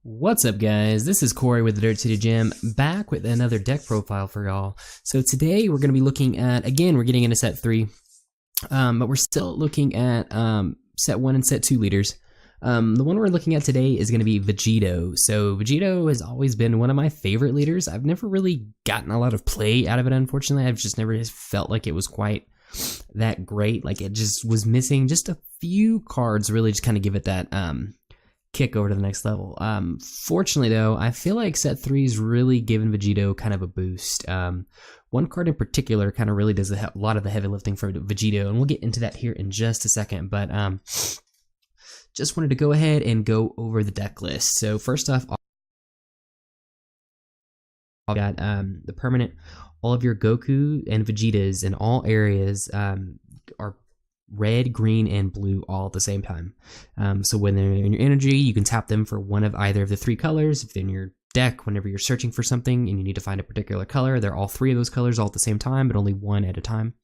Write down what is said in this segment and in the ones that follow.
What's up, guys? This is Corey with the Dirt City Gym, back with another deck profile for y'all. So today we're going to be looking at, again, we're getting into set 3, but we're still looking at set 1 and set 2 leaders. The one we're looking at today is going to be Vegito. So Vegito has always been one of my favorite leaders. I've never really gotten a lot of play out of it, unfortunately. I've just never felt like it was quite that great. Like, it just was missing just a few cards really just kind of give it that kick over to the next level. Fortunately, though, I feel like set 3's really given Vegito kind of a boost. One card in particular kind of really does a lot of the heavy lifting for Vegito, and we'll get into that here in just a second, but just wanted to go ahead and go over the deck list. So first off, I've got the permanent. All of your Goku and Vegetas in all areas are red, green, and blue all at the same time. So when they're in your energy, you can tap them for one of either of the 3 colors. If they're in your deck, whenever you're searching for something and you need to find a particular color, they're all 3 of those colors all at the same time, but only one at a time.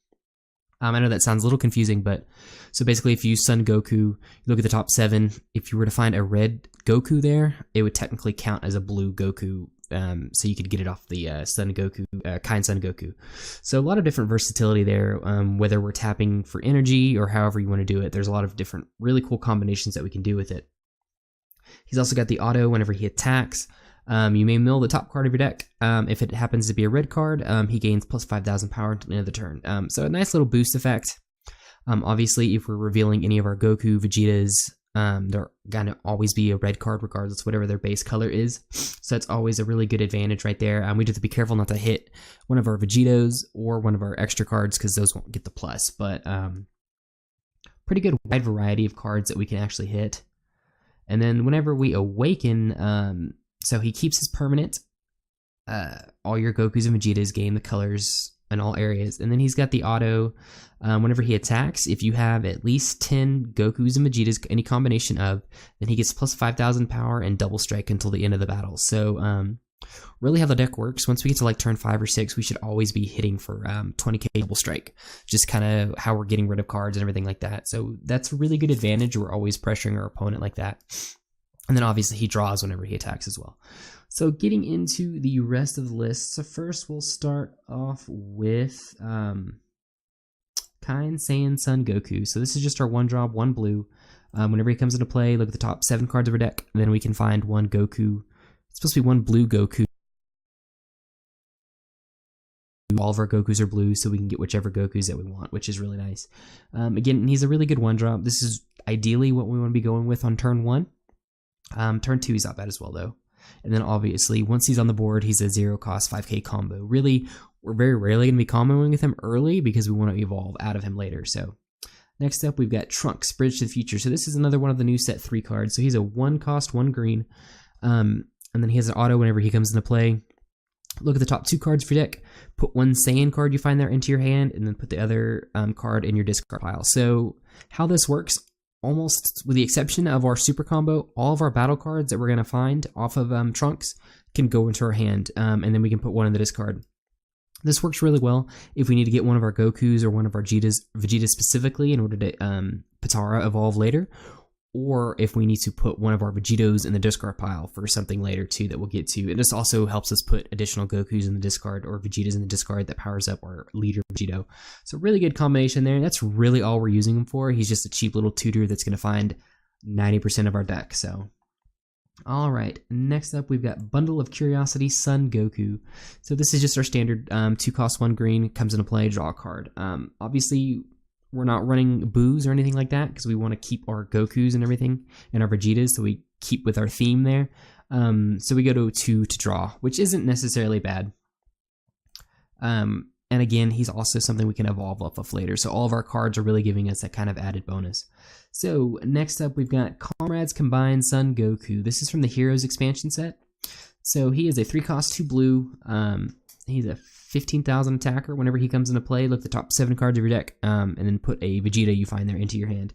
I know that sounds a little confusing, but so basically if you Sun Goku, you look at the top 7, if you were to find a red Goku there, it would technically count as a blue Goku, so you could get it off the Sun Goku, Kind Sun Goku. So a lot of different versatility there, whether we're tapping for energy or however you want to do it. There's a lot of different really cool combinations that we can do with it. He's also got the auto whenever he attacks. You may mill the top card of your deck. If it happens to be a red card, he gains plus 5,000 power until the end of the turn. So a nice little boost effect. Obviously, if we're revealing any of our Goku, Vegetas, they're gonna always be a red card regardless, whatever their base color is. So it's always a really good advantage right there. We do have to be careful not to hit one of our Vegetos or one of our extra cards because those won't get the plus. But pretty good wide variety of cards that we can actually hit. And then whenever we awaken, so he keeps his permanent. All your Gokus and Vegetas gain the colors in all areas. And then he's got the auto. Whenever he attacks, if you have at least 10 Gokus and Vegetas, any combination of, then he gets plus 5,000 power and double strike until the end of the battle. So really how the deck works, once we get to like turn 5 or 6, we should always be hitting for 20k double strike. Just kind of how we're getting rid of cards and everything like that. So that's a really good advantage. We're always pressuring our opponent like that. And then obviously he draws whenever he attacks as well. So getting into the rest of the list. So first we'll start off with Kind Saiyan Sun Goku. So this is just our 1 drop, 1 blue. Whenever he comes into play, look at the top 7 cards of our deck. And then we can find 1 Goku. It's supposed to be 1 blue Goku. All of our Gokus are blue, so we can get whichever Gokus that we want, which is really nice. Again, he's a really good 1 drop. This is ideally what we want to be going with on turn 1. Turn 2 he's not bad as well though. And then obviously once he's on the board, he's a 0 cost 5k combo. Really, we're very rarely going to be comboing with him early because we want to evolve out of him later. So next up we've got Trunks, Bridge to the Future. So this is another one of the new set 3 cards. So he's a 1 cost 1 green. And then he has an auto whenever he comes into play. Look at the top 2 cards of your deck. Put 1 Saiyan card you find there into your hand, and then put the other card in your discard pile. So how this works, almost with the exception of our super combo, all of our battle cards that we're going to find off of Trunks can go into our hand, and then we can put 1 in the discard. This works really well if we need to get one of our Gokus or one of our Vegetas specifically in order to Patara evolve later, or if we need to put one of our Vegetos in the discard pile for something later too that we'll get to. And this also helps us put additional Gokus in the discard or Vegetas in the discard that powers up our leader Vegito. So really good combination there. That's really all we're using him for. He's just a cheap little tutor that's going to find 90% of our deck. So, all right. Next up, we've got Bundle of Curiosity Sun Goku. So this is just our standard 2 cost 1 green. Comes into play, draw a card. Obviously, we're not running boos or anything like that because we want to keep our Gokus and everything and our Vegetas, so we keep with our theme there. So we go to 2 to draw, which isn't necessarily bad. And again, he's also something we can evolve off of later. So all of our cards are really giving us that kind of added bonus. So next up, we've got Comrades Combined Sun Goku. This is from the Heroes expansion set. So he is a 3 cost 2 blue. He's a 15,000 attacker. Whenever he comes into play, look at the top 7 cards of your deck, and then put a Vegeta you find there into your hand.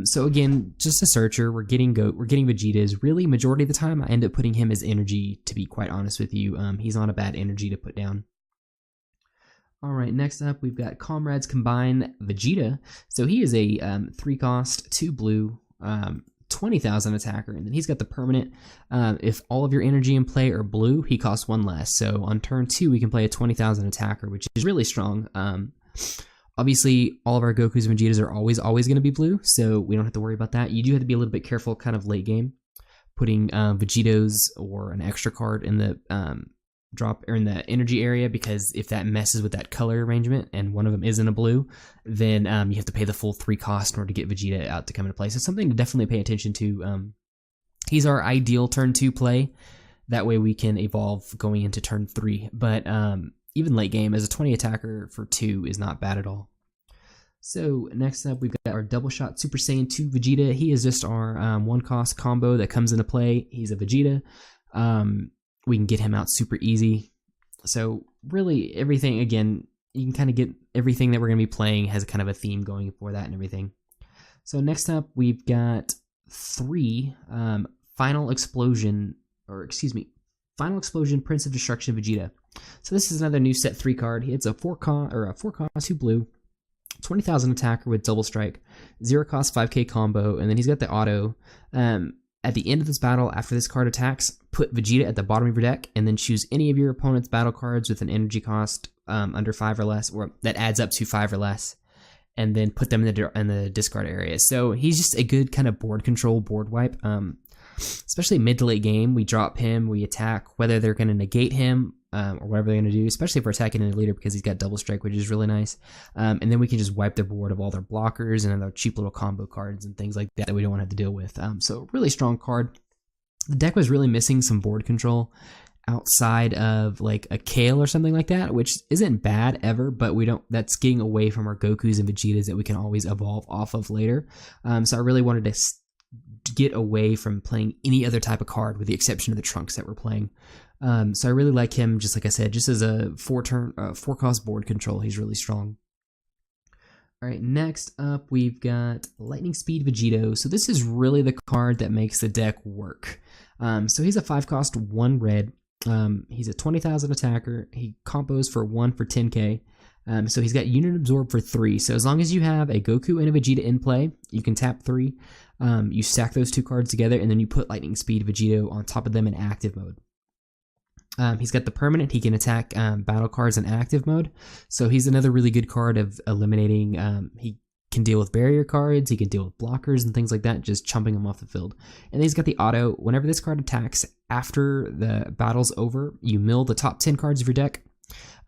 So again, just a searcher. We're getting Vegetas. Really, majority of the time, I end up putting him as energy. To be quite honest with you, he's not a bad energy to put down. All right, next up we've got Comrades Combine Vegeta. So he is a 3 cost 2 blue 20,000 attacker, and then he's got the permanent. If all of your energy in play are blue, he costs 1 less. So on turn 2, we can play a 20,000 attacker, which is really strong. Obviously, all of our Gokus and Vegetas are always going to be blue, so we don't have to worry about that. You do have to be a little bit careful kind of late game, putting Vegetos or an extra card in the drop or in the energy area, because if that messes with that color arrangement and one of them isn't a blue, then you have to pay the full 3 cost in order to get Vegeta out to come into play. So something to definitely pay attention to. He's our ideal turn 2 play. That way we can evolve going into turn 3. But even late game, as a 20 attacker for 2 is not bad at all. So next up, we've got our Double Shot Super Saiyan 2 Vegeta. He is just our 1 cost combo that comes into play. He's a Vegeta. We can get him out super easy. So really everything, again, you can kind of get everything that we're going to be playing has kind of a theme going for that and everything. So next up, we've got 3 Final Explosion Prince of Destruction Vegeta. So this is another new set 3 card. It's a 4 cost 2 blue, 20,000 attacker with double strike, 0 cost 5k combo, and then he's got the auto. At the end of this battle, after this card attacks, put Vegeta at the bottom of your deck, and then choose any of your opponent's battle cards with an energy cost under 5 or less, or that adds up to 5 or less, and then put them in the discard area. So he's just a good kind of board control, board wipe. Especially mid to late game, we drop him, we attack, whether they're going to negate him or whatever they're going to do, especially if we're attacking in a leader because he's got double strike, which is really nice. And then we can just wipe the board of all their blockers and their cheap little combo cards and things like that that we don't want to have to deal with. So really strong card. The deck was really missing some board control outside of like a Kale or something like that, which isn't bad ever, but that's getting away from our Gokus and Vegetas that we can always evolve off of later. So I really wanted to get away from playing any other type of card with the exception of the Trunks that we're playing. So I really like him, just like I said, just as a 4 cost board control. He's really strong. All right, next up we've got Lightning Speed Vegito. So this is really the card that makes the deck work. So he's a 5 cost 1 red. He's a 20,000 attacker. He combos for 1 for 10k. So he's got Unit Absorb for 3. So as long as you have a Goku and a Vegeta in play, you can tap 3. You stack those 2 cards together, and then you put Lightning Speed Vegito on top of them in active mode. He's got the permanent. He can attack battle cards in active mode. So he's another really good card of eliminating. He can deal with barrier cards. He can deal with blockers and things like that, just chumping them off the field. And then he's got the auto. Whenever this card attacks after the battle's over, you mill the top 10 cards of your deck.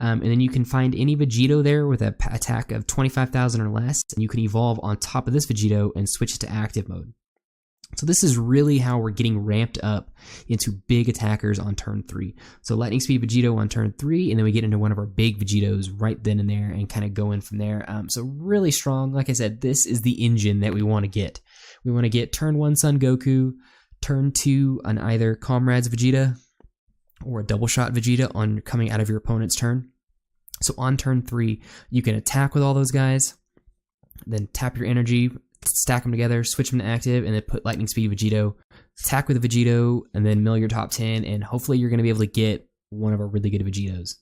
And then you can find any Vegito there with an attack of 25,000 or less, and you can evolve on top of this Vegito and switch it to active mode. So this is really how we're getting ramped up into big attackers on turn 3. So Lightning Speed Vegito on turn 3, and then we get into one of our big Vegitos right then and there and kind of go in from there. So really strong. Like I said, this is the engine that we want to get. We want to get turn 1 Son Goku, turn 2 on either Comrades Vegeta, or a Double Shot Vegeta on coming out of your opponent's turn. So on turn 3, you can attack with all those guys, then tap your energy, stack them together, switch them to active, and then put Lightning Speed Vegito, attack with a Vegito, and then mill your top 10, and hopefully you're going to be able to get one of our really good Vegitos.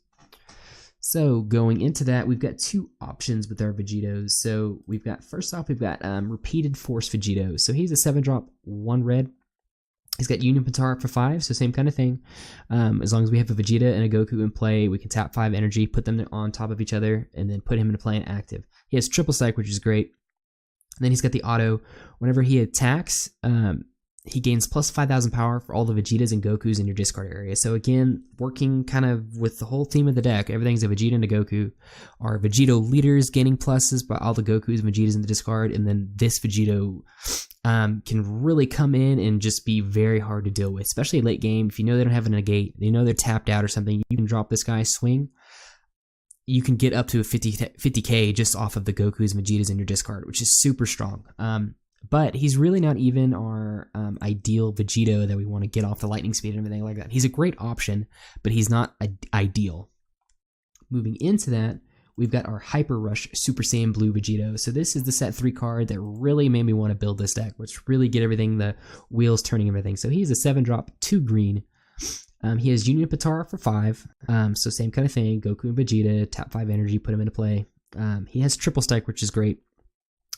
So going into that, we've got 2 options with our Vegitos. So we've got, first off, we've got Repeated Force Vegito. So he's a 7-drop, 1 red. He's got Union Potara for 5, so same kind of thing. As long as we have a Vegeta and a Goku in play, we can tap 5 energy, put them on top of each other, and then put him into play and active. He has triple strike, which is great. And then he's got the auto. Whenever he attacks, he gains plus 5,000 power for all the Vegetas and Gokus in your discard area. So again, working kind of with the whole theme of the deck, everything's a Vegeta and a Goku. Our Vegito leaders gaining pluses by all the Gokus and Vegetas in the discard, and then this Vegito can really come in and just be very hard to deal with, especially late game. If you know they don't have a negate, you know they're tapped out or something, you can drop this guy, swing. You can get up to a 50k just off of the Gokus and Vegetas in your discard, which is super strong. But he's really not even our ideal Vegito that we want to get off the lightning speed and everything like that. He's a great option, but he's not ideal. Moving into that, we've got our Hyper Rush Super Saiyan Blue Vegito. So this is the set 3 card that really made me want to build this deck, which really get everything, the wheels turning everything. So he's a 7-drop, 2 green. He has Union Potara for 5, so same kind of thing, Goku and Vegeta, tap 5 energy, put him into play. He has triple strike, which is great.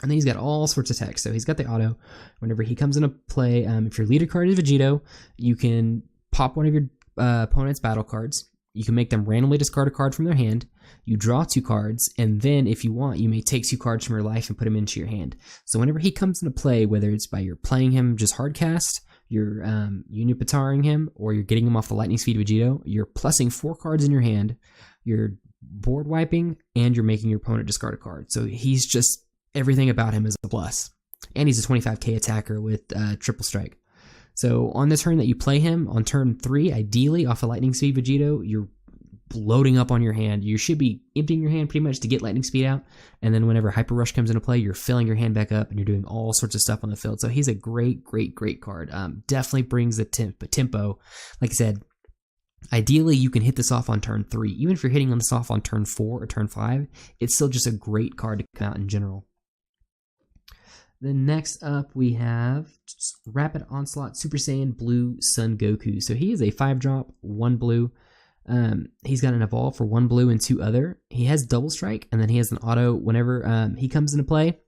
And then he's got all sorts of text. So he's got the auto. Whenever he comes into play, if your leader card is Vegito, you can pop one of your opponent's battle cards. You can make them randomly discard a card from their hand. You draw 2 cards, and then if you want, you may take 2 cards from your life and put them into your hand. So whenever he comes into play, whether it's by you're playing him just hard cast, you're Unipataring him, or you're getting him off the lightning speed Vegito, you're plussing 4 cards in your hand, you're board wiping, and you're making your opponent discard a card. So he's just, everything about him is a plus. And he's a 25k attacker with triple strike. So on the turn that you play him, on turn 3, ideally off a lightning speed Vegito, you're loading up on your hand. You should be emptying your hand pretty much to get lightning speed out, and then whenever Hyper Rush comes into play, you're filling your hand back up and you're doing all sorts of stuff on the field. So he's a great card. Definitely brings the tempo. Like I said, ideally you can hit this off on turn 3. Even if you're hitting this off on turn 4 or turn 5, it's still just a great card to come out in general. Then next up we have Rapid Onslaught Super Saiyan Blue Sun Goku. So he is a 5-drop, 1 blue. He's got an evolve for 1 blue and 2 other. He has double strike, and then he has an auto. Whenever he comes into play,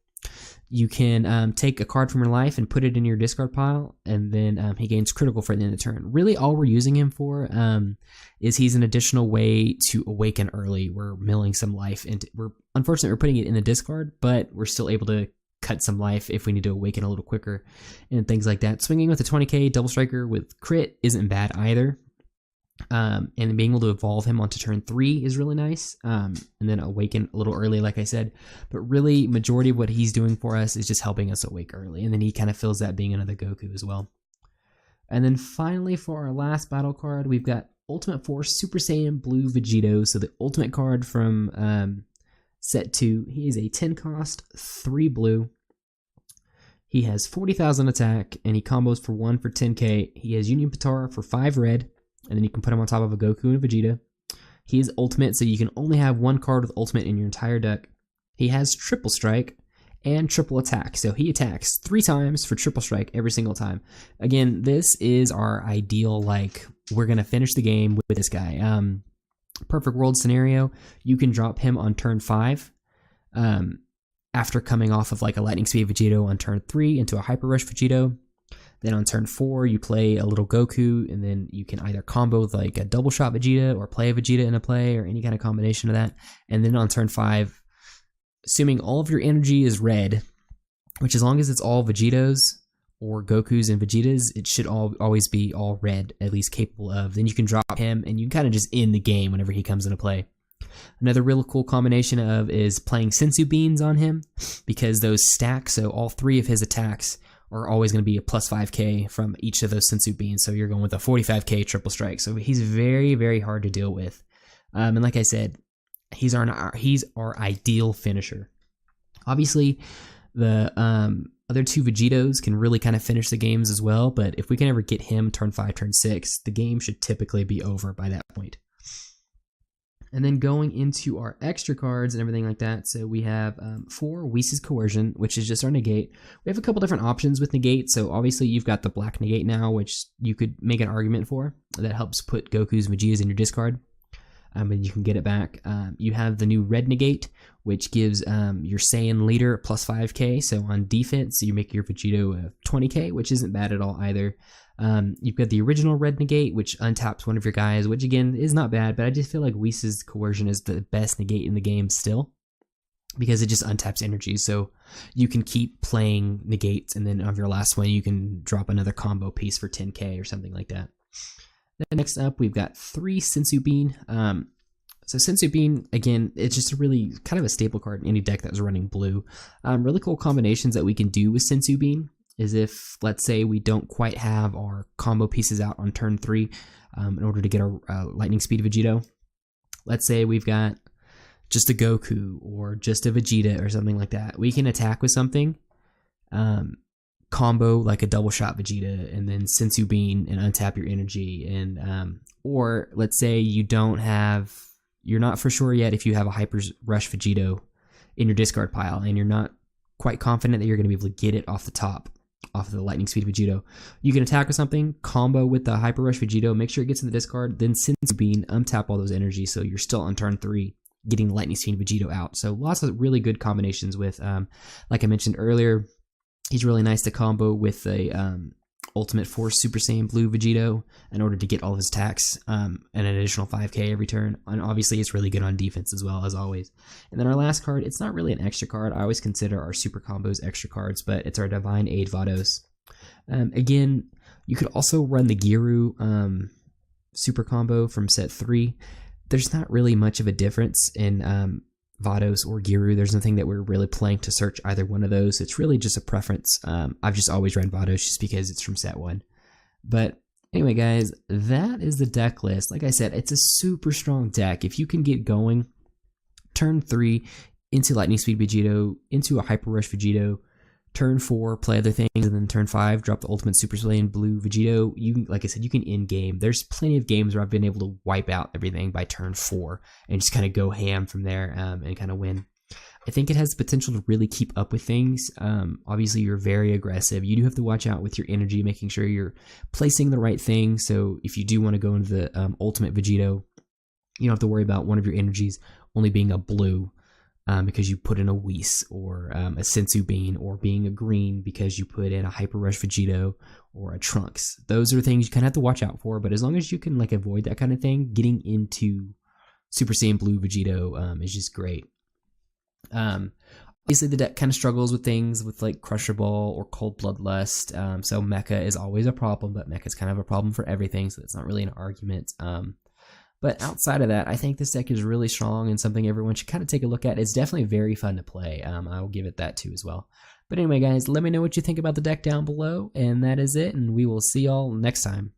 you can take a card from your life and put it in your discard pile, and then he gains critical for the end of the turn. Really, all we're using him for is he's an additional way to awaken early. We're milling some life into. Unfortunately, we're putting it in the discard, but we're still able to cut some life if we need to awaken a little quicker and things like that. Swinging with a 20k double striker with crit isn't bad either. And being able to evolve him onto turn 3 is really nice. And then awaken a little early, like I said. But really, majority of what he's doing for us is just helping us awake early. And then he kind of fills that being another Goku as well. And then finally, for our last battle card, we've got Ultimate Force Super Saiyan Blue Vegito. So the ultimate card from set 2. He is a 10 cost, 3 blue. He has 40,000 attack, and he combos for 1 for 10k. He has Union Patara for 5 red, and then you can put him on top of a Goku and a Vegeta. He is ultimate, so you can only have 1 card with ultimate in your entire deck. He has triple strike and triple attack, so he attacks 3 times for triple strike every single time. Again, this is our ideal, like, we're going to finish the game with this guy. Perfect world scenario, you can drop him on turn 5 after coming off of like a lightning speed Vegito on turn 3 into a hyper rush Vegito. Then on turn 4 you play a little Goku, and then you can either combo with like a double shot Vegeta or play a Vegeta in a play or any kind of combination of that. And then on turn 5, assuming all of your energy is red, which as long as it's all Vegetos or Gokus and Vegetas, it should always be all red, at least capable of. Then you can drop him, and you can kind of just end the game whenever he comes into play. Another really cool combination of is playing Sensu Beans on him, because those stack, so all 3 of his attacks are always going to be a plus 5k from each of those Sensu Beans, so you're going with a 45k triple strike. So he's very hard to deal with. And like I said, he's our ideal finisher. Obviously, the other 2 Vegetos can really kind of finish the games as well, but if we can ever get him turn 5, turn 6, the game should typically be over by that point. And then going into our extra cards and everything like that, so we have 4 Whis' Coercion, which is just our negate. We have a couple different options with negate, so obviously you've got the black negate now, which you could make an argument for. That helps put Goku's and Vegetas in your discard, and you can get it back. You have the new red negate, which gives your Saiyan leader plus 5k, so on defense you make your Vegito 20k, which isn't bad at all either. You've got the original red negate, which untaps one of your guys, which again is not bad, but I just feel like Whis' Coercion is the best negate in the game still, because it just untaps energy, so you can keep playing negates, and then on your last one you can drop another combo piece for 10k or something like that. Then next up we've got 3 Sensu Bean. So Sensu Bean, again, it's just a really kind of a staple card in any deck that was running blue. Really cool combinations that we can do with Sensu Bean is if, let's say, we don't quite have our combo pieces out on turn 3 in order to get a lightning speed Vegito. Let's say we've got just a Goku or just a Vegeta or something like that. We can attack with something, combo like a double shot Vegeta, and then Sensu Bean and untap your energy. And or let's say you're not for sure yet if you have a Hyper Rush Vegito in your discard pile, and you're not quite confident that you're going to be able to get it off of the lightning speed Vegito. You can attack with something, combo with the Hyper Rush Vegito, make sure it gets in the discard, then Sensu Bean, untap all those energies, so you're still on turn 3 getting Lightning Speed Vegito out. So lots of really good combinations with, like I mentioned earlier, he's really nice to combo with a Ultimate Force Super Saiyan Blue Vegito in order to get all of his attacks and an additional 5k every turn. And obviously it's really good on defense as well, as always. And then our last card, it's not really an extra card. I always consider our super combos extra cards, but it's our Divine Aid Vados. Again, you could also run the Giru super combo from set 3. There's not really much of a difference in Vados or Giru. There's nothing that we're really playing to search either one of those. It's really just a preference. I've just always run Vados just because it's from set 1. But anyway, guys, that is the deck list. Like I said, it's a super strong deck. If you can get going, turn 3 into Lightning Speed Vegito, into a Hyper Rush Vegito, turn 4, play other things, and then turn 5, drop the Ultimate Super Saiyan Blue Vegito. You, like I said, you can end game. There's plenty of games where I've been able to wipe out everything by turn 4 and just kind of go ham from there and kind of win. I think it has the potential to really keep up with things. Obviously, you're very aggressive. You do have to watch out with your energy, making sure you're placing the right thing. So if you do want to go into the Ultimate Vegito, you don't have to worry about one of your energies only being a blue. Because you put in a Whis or a Sensu Bean, or being a green because you put in a Hyper Rush Vegito or a Trunks. Those are things you kind of have to watch out for, but as long as you can like avoid that kind of thing, getting into Super Saiyan Blue Vegito is just great. Obviously, the deck kind of struggles with things with like Crusher Ball or Cold Bloodlust, so Mecha is always a problem, but Mecha is kind of a problem for everything, so it's not really an argument. But outside of that, I think this deck is really strong and something everyone should kind of take a look at. It's definitely very fun to play. I will give it that too as well. But anyway, guys, let me know what you think about the deck down below. And that is it. And we will see y'all next time.